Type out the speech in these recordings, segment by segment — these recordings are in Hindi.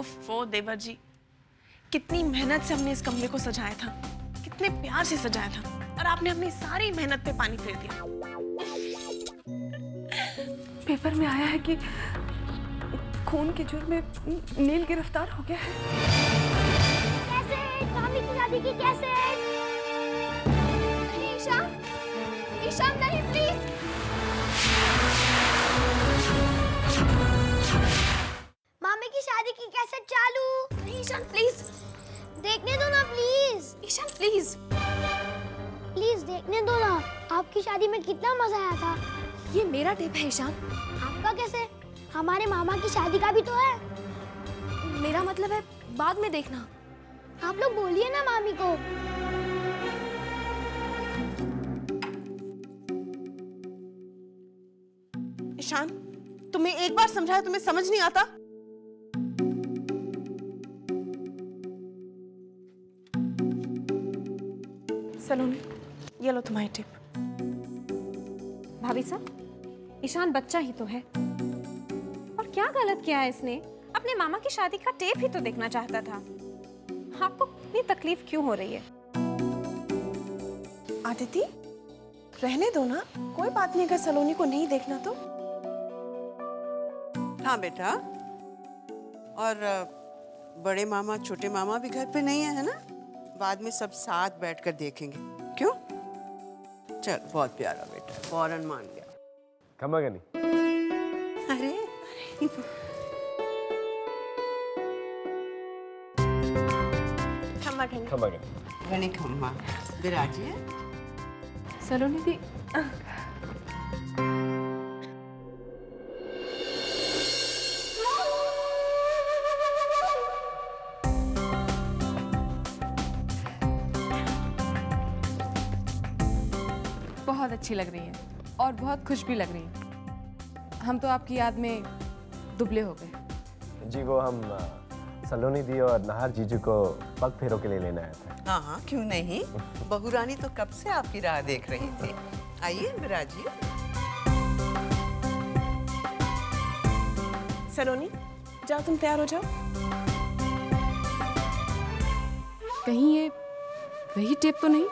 ओफो देवर जी, कितनी मेहनत से हमने इस कमरे को सजाया था, कितने प्यार से सजाया था, और आपने अपनी सारी मेहनत पे पानी फेर दिया। पेपर में आया है कि खून के जुर्म में नील गिरफ्तार हो गया है। कैसे? मामी की शादी की कैसे? ईशान, ईशान नहीं प्लीज। मामी की शादी की कैसे चालू? नहीं ईशान प्लीज, देखने दो ना प्लीज। ईशान प्लीज, प्लीज देखने दो ना। आपकी शादी में कितना मजा आया था। ये मेरा टेप है ईशान। आपका कैसे? हमारे मामा की शादी का भी तो है। मेरा मतलब है बाद में देखना। आप लोग बोलिए ना मामी को। ईशान, तुम्हें एक बार समझाया, तुम्हें समझ नहीं आता? सलोनी, ये लो तुम्हारी टिप। भाभी साहब, ईशान बच्चा ही तो है, और क्या गलत किया है इसने? अपने मामा की शादी का टेप ही तो देखना चाहता था। आपको इतनी तकलीफ क्यों हो रही है? आदिति, रहने दो ना, कोई बात नहीं अगर सलोनी को नहीं देखना तो। हाँ बेटा, और बड़े मामा छोटे मामा भी घर पे नहीं है ना? बाद में सब साथ बैठकर देखेंगे, क्यों? चल, बहुत प्यारा बेटा, फौरन मान गया। खम्मा गनी। अरे खम्मा खम्मा। खम्मा गनी। गणी खम्मा विराजिए। सलोनी दी, बहुत अच्छी लग रही है और बहुत खुश भी लग रही है। हम तो आपकी याद में दुबले हो गए। जी वो हम सलोनी दी और नाहर जीजू को पग फेरों के लिए लेने आए थे। हाँ हाँ, क्यों नहीं। बहू रानी तो कब से आपकी राह देख रही थी। आइए विराजिए। सलोनी जाओ, तुम तैयार हो जाओ। कहीं ये वही टेप तो नहीं?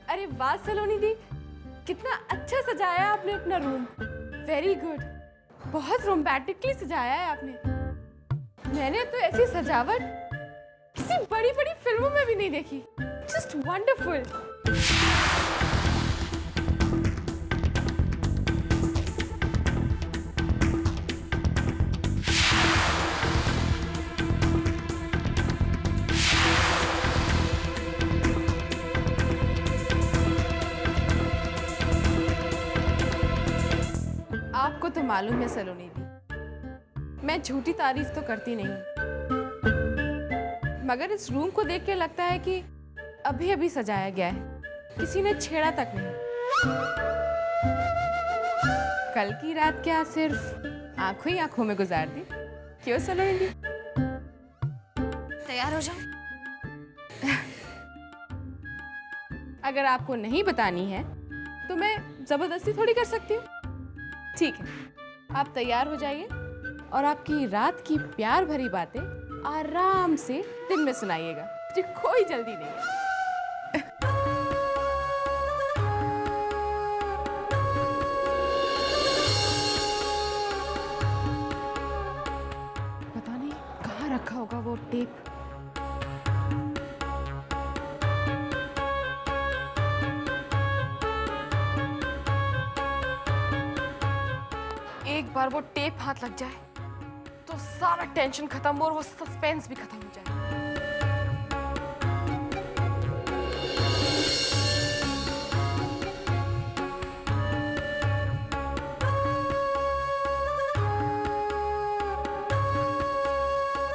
अरे वाह सलोनी दी, कितना अच्छा सजाया आपने अपना रूम। वेरी गुड, बहुत रोमांटिकली सजाया है आपने। मैंने तो ऐसी सजावट किसी बड़ी बड़ी फिल्मों में भी नहीं देखी। Just wonderful. आपको तो मालूम है सलोनी दी, मैं झूठी तारीफ तो करती नहीं, मगर इस रूम को देख के लगता है कि अभी अभी सजाया गया है, किसी ने छेड़ा तक नहीं। कल की रात क्या सिर्फ आंखों ही आंखों में गुजार दी? क्यों सलोनी दी? तैयार हो जाओ। अगर आपको नहीं बतानी है तो मैं जबरदस्ती थोड़ी कर सकती हूँ। ठीक है, आप तैयार हो जाइए और आपकी रात की प्यार भरी बातें आराम से दिन में सुनाइएगा। मुझे कोई जल्दी नहीं है। पता नहीं कहाँ रखा होगा वो टेप। एक बार वो टेप हाथ लग जाए तो सारा टेंशन खत्म और वो सस्पेंस भी खत्म हो जाए।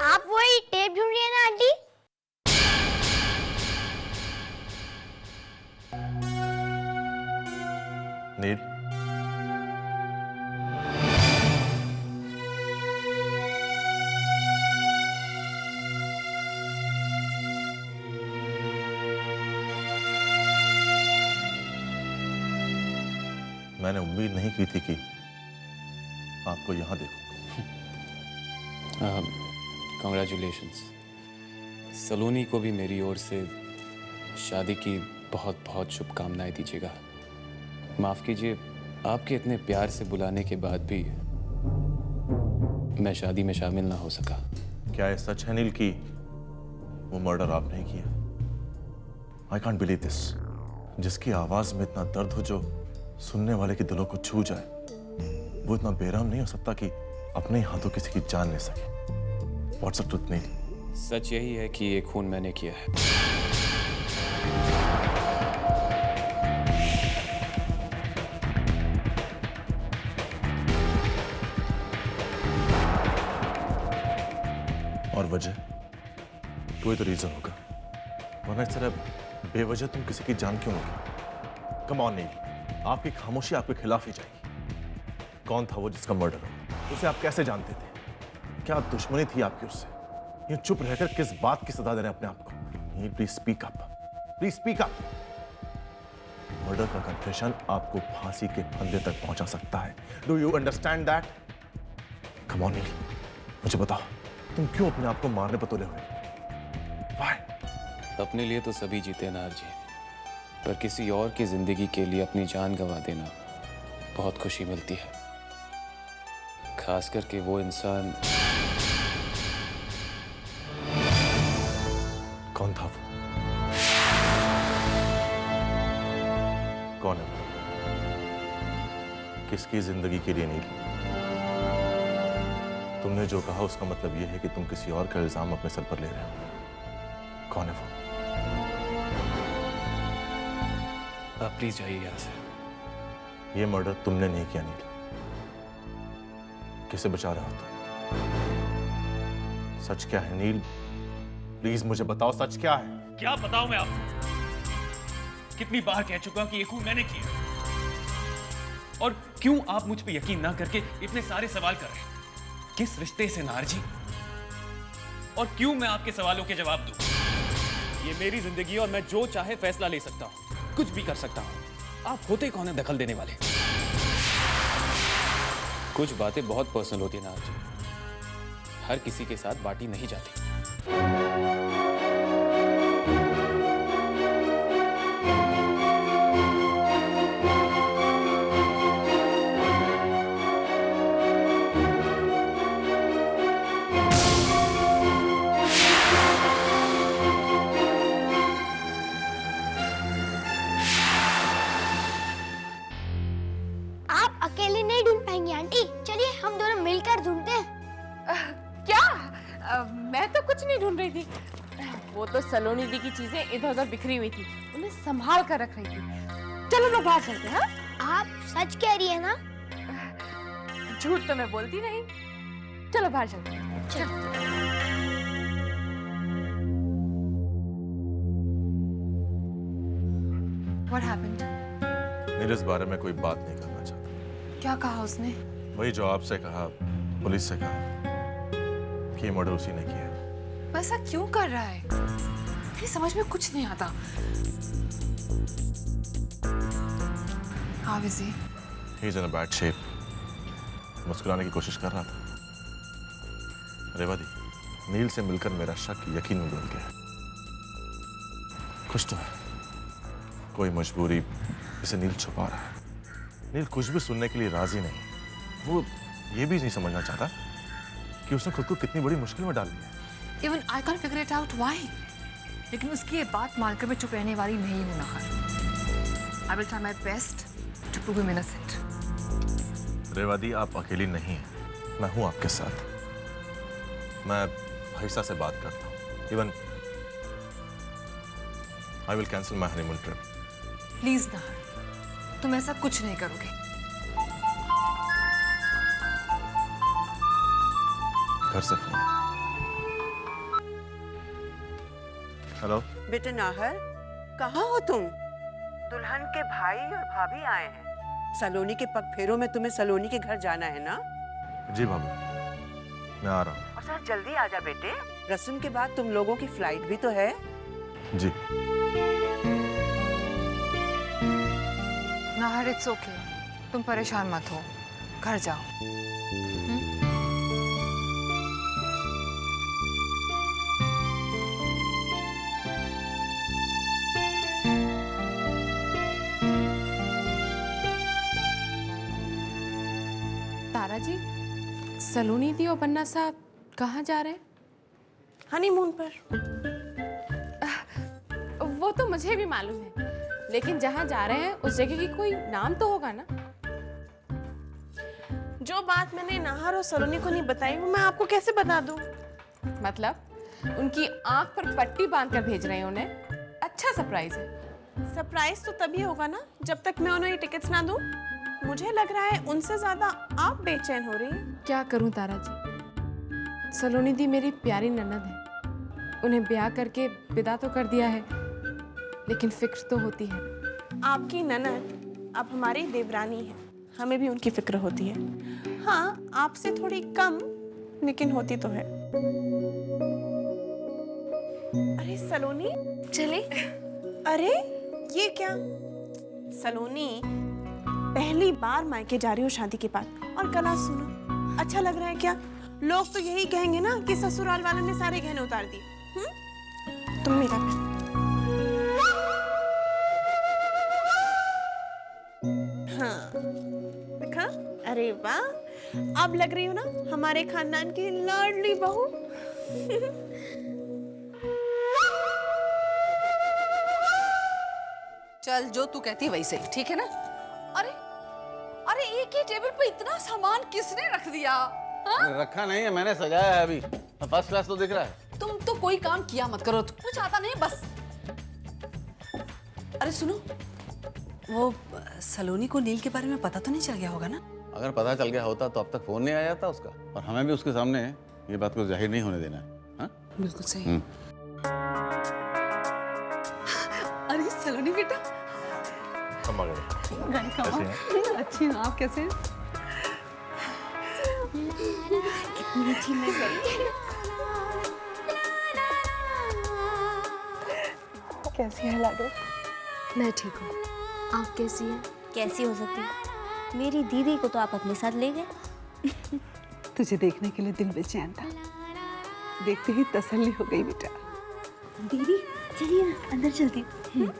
आप वही टेप ढूंढ रही है ना आंटी? नील, मैंने उम्मीद नहीं की थी कि आपको यहाँ देखूंगा। कॉन्ग्रेचुलेशंस। सलोनी को भी मेरी ओर से शादी की बहुत बहुत शुभकामनाएं दीजिएगा। माफ कीजिए, आपके इतने प्यार से बुलाने के बाद भी मैं शादी में शामिल ना हो सका। क्या ये सच है नील कि वो मर्डर आप नहीं किया? I can't believe this. जिसकी आवाज में इतना दर्द हो जो सुनने वाले के दिलों को छू जाए, वो इतना बेरहम नहीं हो सकता कि अपने ही हाथों किसी की जान ले सके। व्हाट्स द ट्रुथ नील? सच यही है कि ये खून मैंने किया है। और वजह? कोई तो रीजन होगा, वरना इस तरह बेवजह तुम किसी की जान क्यों लोगे? कम ऑन नील, आपकी खामोशी आपके खिलाफ ही जाएगी। कौन था वो जिसका मर्डर हो? उसे आप कैसे जानते थे? क्या दुश्मनी थी आपकी उससे? ये चुप रहकर किस बात की सजा दे रहे हैं अपने आप को? Neel, please speak up, please speak up. Murder का कन्फेशन आपको फांसी के फंदे तक पहुंचा सकता है। Do you understand that? Come on Neel, मुझे बताओ, तुम क्यों अपने आप को मारने पर तुले हुए? Why? अपने लिए तो सभी जीते नार जी, पर किसी और की जिंदगी के लिए अपनी जान गंवा देना बहुत खुशी मिलती है। खास करके वो इंसान। कौन था वो? कौन है वो? किसकी जिंदगी के लिए नील? तुमने जो कहा उसका मतलब यह है कि तुम किसी और का इल्जाम अपने सर पर ले रहे हो। कौन है वो? आप प्लीज जाइए यहां से। ये मर्डर तुमने नहीं किया नील। किसे बचा रहा होता? सच क्या है नील? प्लीज मुझे बताओ, सच क्या है? क्या बताऊं मैं आपको? कितनी बार कह चुका हूं कि ये खून मैंने किया। और क्यों आप मुझ पे यकीन ना करके इतने सारे सवाल कर रहे हैं? किस रिश्ते से नार जी? और क्यों मैं आपके सवालों के जवाब दूं? ये मेरी जिंदगी है और मैं जो चाहे फैसला ले सकता हूं, कुछ भी कर सकता हूं। आप होते कौन है दखल देने वाले? कुछ बातें बहुत पर्सनल होती है नार जी, हर किसी के साथ बांटी नहीं जाती। आप अकेले नहीं ढूंढ पाएंगे आंटी, चलिए हम दोनों मिलकर ढूंढते हैं। क्या? मैं तो कुछ नहीं ढूंढ रही थी। वो तो सलोनी दी की चीजें इधर उधर बिखरी हुई थी, उन्हें संभाल कर रख रही थी। चलो लोग बाहर चलते हैं। हाँ? आप सच कह रही है ना? झूठ तो मैं बोलती नहीं। चलो बाहर चलते हैं। चलो। What happened? नील इस बारे में कोई बात नहीं करना चाहता। क्या कहा उसने? वही जो आपसे कहा, पुलिस से कहा कि ये मर्डर उसी ने किया है। वो ऐसा क्यों कर रहा है? ये समझ में कुछ नहीं आता। How is he? He's in a bad shape. मुस्कुराने की कोशिश कर रहा था। रेवती, नील से मिलकर मेरा शक यकीन में बदल गया। कुछ तो है, कोई मजबूरी इसे नील छुपा रहा है। नील कुछ भी सुनने के लिए राजी नहीं। वो ये भी नहीं समझना चाहता कि उसने खुद को कितनी बड़ी मुश्किल में डाल दिया है। Even I can't figure it out why. लेकिन उसकी ये बात मानकर मैं चुप रहने वाली नहीं हूं Nahar. I will try my best to prove him innocent. Revati, आप अकेली नहीं हैं, मैं हूं आपके साथ। मैं भाईसा से बात करता हूं। Even I will cancel my honeymoon trip. Please Nahar, तुम ऐसा कुछ नहीं करोगे। घर से फोन। हेलो। बेटे नाहर, कहाँ हो तुम? दुल्हन के भाई और भाभी आए हैं। सलोनी के पग फेरों में तुम्हें सलोनी के घर जाना है ना? जी भाभी, मैं आ रहा हूँ। और सर जल्दी आ जा बेटे, रस्म के बाद तुम लोगों की फ्लाइट भी तो है। जी। Nahar, it's okay. तुम परेशान मत हो, घर जाओ। तारा जी, सलोनी दी और बन्ना साहब कहाँ जा रहे हैं? हनीमून पर। वो तो मुझे भी मालूम है, लेकिन जहाँ जा रहे हैं उस जगह की कोई नाम तो होगा ना? जो बात मैंने नाहर और सलोनी को नहीं बताई वो मैं आपको कैसे बता दूं? मतलब उनकी आंख पर पट्टी बांधकर भेज रहे हैं उन्हें। अच्छा सरप्राइज है। सरप्राइज तो तभी होगा ना जब तक मैं उन्हें टिकट्स ना दूं। मुझे लग रहा है उनसे ज्यादा आप बेचैन हो रही हैं। क्या करूं तारा जी, सलोनी दी मेरी प्यारी ननद है। उन्हें ब्याह करके विदा तो कर दिया है, लेकिन फिक्र तो होती है। आपकी ननद अब हमारी देवरानी है, हमें भी उनकी फिक्र होती है। हाँ, आपसे थोड़ी कम, लेकिन होती तो है। अरे सलोनी, चले? अरे ये क्या? सलोनी, पहली बार मायके जा रही हो शादी के बाद, और गला सुनो। अच्छा लग रहा है क्या? लोग तो यही कहेंगे ना कि ससुराल वालों ने सारे गहने उतार दिए। तुम मेरा हाँ देखा? अरे वाह, अब लग रही हो ना हमारे खानदान की लाडली बहू। चल, जो तू कहती है वैसे ही, ठीक है ना? अरे अरे, एक ही टेबल पे इतना सामान किसने रख दिया? हाँ? रखा नहीं है, मैंने सजाया है अभी। फर्स्ट क्लास तो दिख रहा है। तुम तो कोई काम किया मत करो, कुछ आता नहीं बस। अरे सुनो, वो सलोनी को नील के बारे में पता तो नहीं चल गया होगा ना? अगर पता चल गया होता तो अब तक फोन नहीं आया था उसका, और हमें भी उसके सामने ये बात को जाहिर नहीं होने देना है। हाँ? बिल्कुल सही। अरे सलोनी बेटा, हम आ गए। कैसे हैं? अच्छी हूँ, आप कैसे हैं? कितनी अच्छी लग रही है। कैसी है लाडो? मैं ठीक हूँ, आप कैसी हैं? कैसी हो सकती है? मेरी दीदी को तो आप अपने साथ ले गए। तुझे देखने के लिए दिल बेचैन था, देखते ही तसल्ली हो गई बेटा। दीदी चलिए ना अंदर चलते हैं।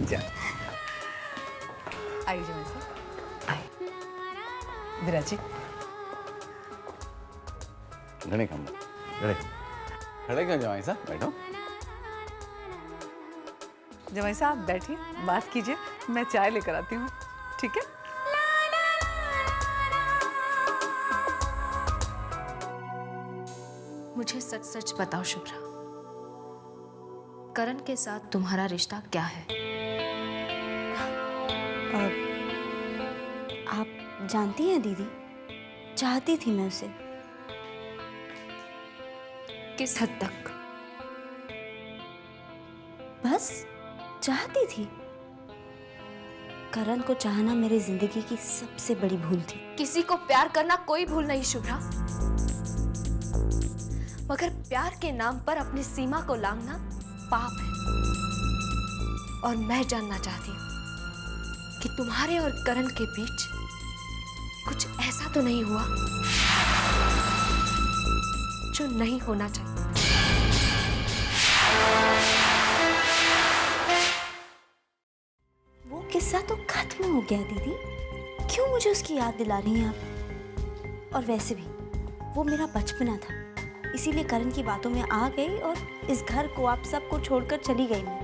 जा। आइए जमाई साहब, आइए। विराज जी, घड़े कम घड़े खड़े क्यों जमाई साहब, बैठो। जमाई साहब बैठिए, बात कीजिए, मैं चाय लेकर आती हूँ, ठीक है? मुझे सच सच बताओ शुभ्रा, करण के साथ तुम्हारा रिश्ता क्या है? आप जानती हैं दीदी, चाहती थी मैं उसे। किस हद तक? बस चाहती थी। करण को चाहना मेरी जिंदगी की सबसे बड़ी भूल थी। किसी को प्यार करना कोई भूल नहीं शुभ्रा, मगर प्यार के नाम पर अपनी सीमा को लांघना पाप है। और मैं जानना चाहती हूँ कि तुम्हारे और करण के बीच कुछ ऐसा तो नहीं हुआ जो नहीं होना चाहिए। वो किस्सा तो खत्म हो गया दीदी, क्यों मुझे उसकी याद दिला रही हैं आप? और वैसे भी वो मेरा बचपना था, इसीलिए करण की बातों में आ गई और इस घर को आप सबको छोड़कर चली गई मैं।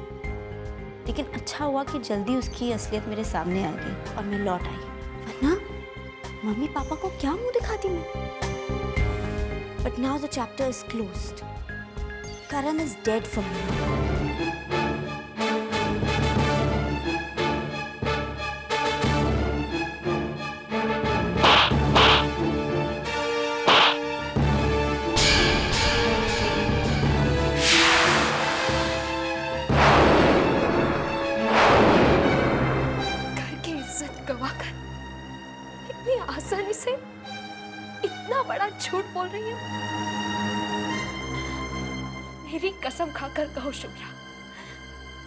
लेकिन अच्छा हुआ कि जल्दी उसकी असलियत मेरे सामने आ गई और मैं लौट आई, वरना मम्मी पापा को क्या मुंह दिखाती मैं? But now the chapter is closed. Karan is dead for me. आसानी से इतना बड़ा झूठ बोल रही हो? मेरी कसम खाकर कहो शुभ्रा,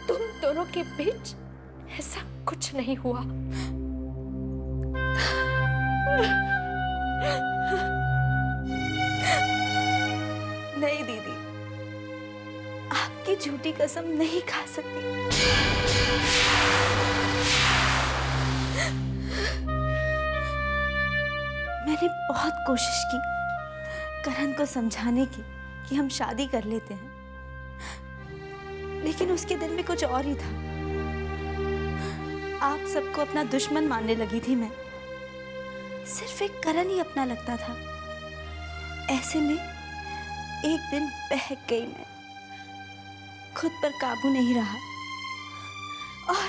तुम दोनों के बीच ऐसा कुछ नहीं हुआ। नहीं दीदी, आपकी झूठी कसम नहीं खा सकती। मैंने बहुत कोशिश की करण को समझाने की कि हम शादी कर लेते हैं, लेकिन उसके दिल में कुछ और ही था। आप सबको अपना दुश्मन मानने लगी थी मैं, सिर्फ एक करण ही अपना लगता था। ऐसे में एक दिन बहक गई मैं, खुद पर काबू नहीं रहा और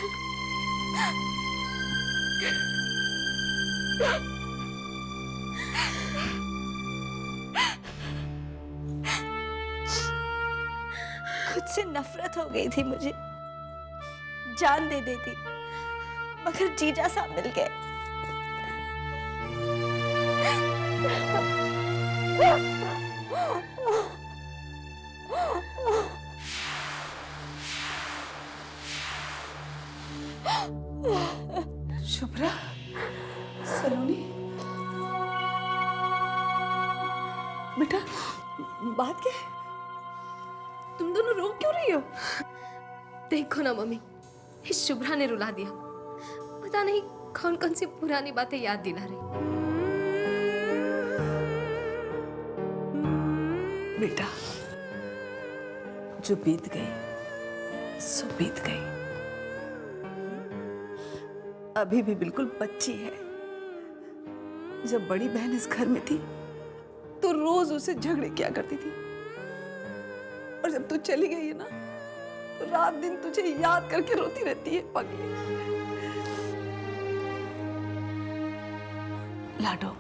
खुद से नफरत हो गई थी मुझे। जान दे देती मगर जीजा साहब मिल गए। शुभ्रा, सलोनी, बेटा बात क्या है? तुम दोनों रो क्यों रही हो? देखो ना मम्मी, इस शुभ्रा ने रुला दिया। पता नहीं कौन कौन सी पुरानी बातें याद दिला रही। बेटा, जो बीत गई सो बीत गई। अभी भी बिल्कुल बच्ची है। जब बड़ी बहन इस घर में थी तो रोज उसे झगड़े किया करती थी, और जब तू चली गई है ना तो रात दिन तुझे याद करके रोती रहती है पगली। लाडो,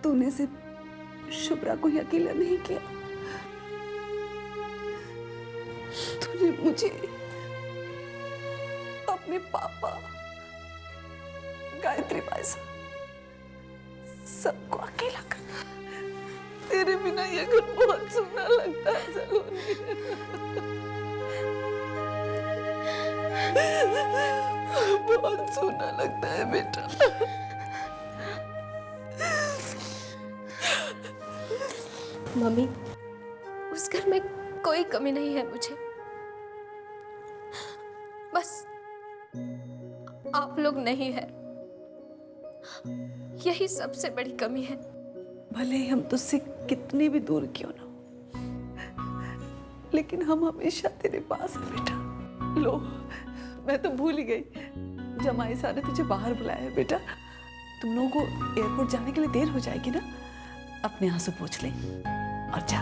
तूने सिर्फ शुभ्रा को ही अकेला नहीं किया, तूने मुझे, अपने पापा, गायत्री पैसा, सबको अकेला कर। तेरे बिना ये घर बहुत सुनना लगता है सलोनी। बहुत सुनना लगता है बेटा। मम्मी, उस घर में कोई कमी नहीं है मुझे, बस आप लोग नहीं है, यही सबसे बड़ी कमी है। भले ही हम तुझसे कितने भी दूर क्यों ना हो, लेकिन हम हमेशा तेरे पास हैं बेटा। लो, मैं तो भूल ही गई, जमाई साहब ने तुझे बाहर बुलाया है बेटा। तुम लोगों को एयरपोर्ट जाने के लिए देर हो जाएगी ना, अपने आंसू पोंछ ले और जा।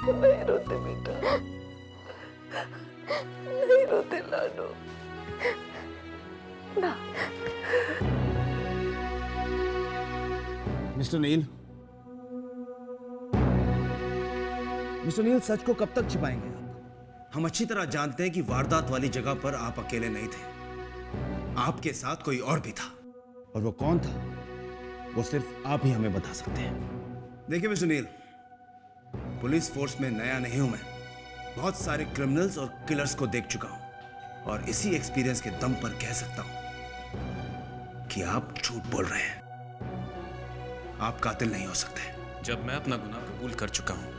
नहीं रोते बेटा, नहीं रोते लाडो ना। मिस्टर नील, मिस्टर नील, सच को कब तक छिपाएंगे आप? हम अच्छी तरह जानते हैं कि वारदात वाली जगह पर आप अकेले नहीं थे, आपके साथ कोई और भी था, और वो कौन था वो सिर्फ आप ही हमें बता सकते हैं। देखिए मिस्टर नील, पुलिस फोर्स में नया नहीं हूं मैं, बहुत सारे क्रिमिनल्स और किलर्स को देख चुका हूं, और इसी एक्सपीरियंस के दम पर कह सकता हूं कि आप झूठ बोल रहे हैं। आप कातिल नहीं हो सकते। जब मैं अपना गुनाह कबूल कर चुका हूं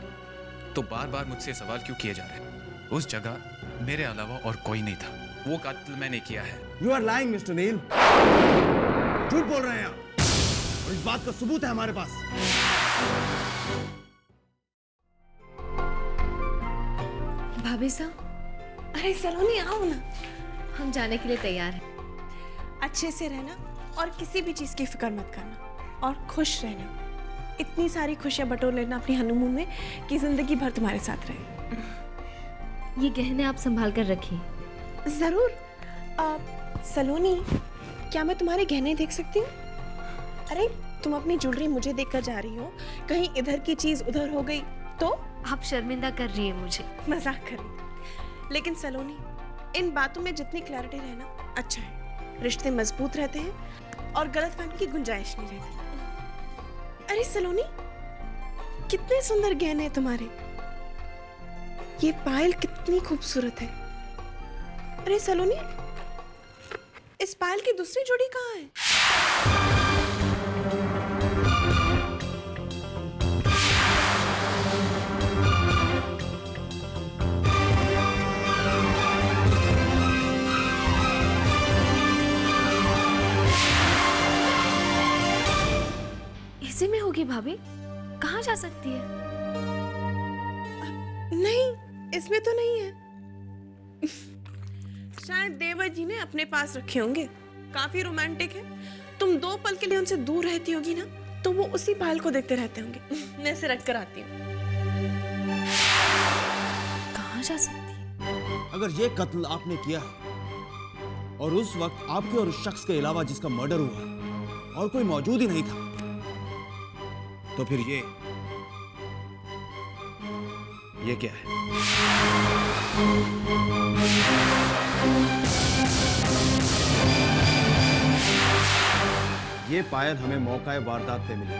तो बार बार मुझसे सवाल क्यों किए जा रहे हैं? उस जगह मेरे अलावा और कोई नहीं था, वो कातिल मैंने किया है। यू आर लाइंग मिस्टर नील, झूठ बोल रहे हैं आप, और इस बात का सबूत है हमारे पास। भाभी साहब, अरे सलोनी आओ ना। हम जाने के लिए तैयार हैं। अच्छे से रहना और किसी भी चीज की फिक्र मत करना, और खुश रहना। इतनी सारी खुशियां बटोर लेना अपनी हनीमून में कि जिंदगी भर तुम्हारे साथ रहे। ये गहने आप संभाल कर रखिए। जरूर। सलोनी, क्या मैं तुम्हारे गहने देख सकती हूँ? अरे तुम अपनी ज्वेलरी मुझे देखकर जा रही हो, कहीं इधर की चीज उधर हो गई तो? आप शर्मिंदा कर रही है मुझे। मजाक कर रही। लेकिन सलोनी, इन बातों में जितनी क्लैरिटी रहना अच्छा है। रिश्ते मजबूत रहते हैं और गलतफहमी की गुंजाइश नहीं रहती। अरे सलोनी, कितने सुंदर गहने हैं तुम्हारे। ये पायल कितनी खूबसूरत है। अरे सलोनी, इस पायल की दूसरी जोड़ी कहाँ है? इसी में होगी भाभी, कहाँ जा सकती है? नहीं, इसमें तो नहीं है। शायद देवर जी ने अपने पास रखे होंगे। काफी रोमांटिक है। तुम 2 पल के लिए उनसे दूर रहती होगी ना, तो वो उसी पायल को देखते रहते होंगे। मैं इसे रख कर आती हूँ। कहाँ जा सकती है? अगर ये कत्ल आपने किया है और उस वक्त आपके और उस शख्स के अलावा जिसका मर्डर हुआ है और कोई मौजूद ही नहीं था, तो फिर ये क्या है? ये पायल हमें मौका वारदात पे मिली थी।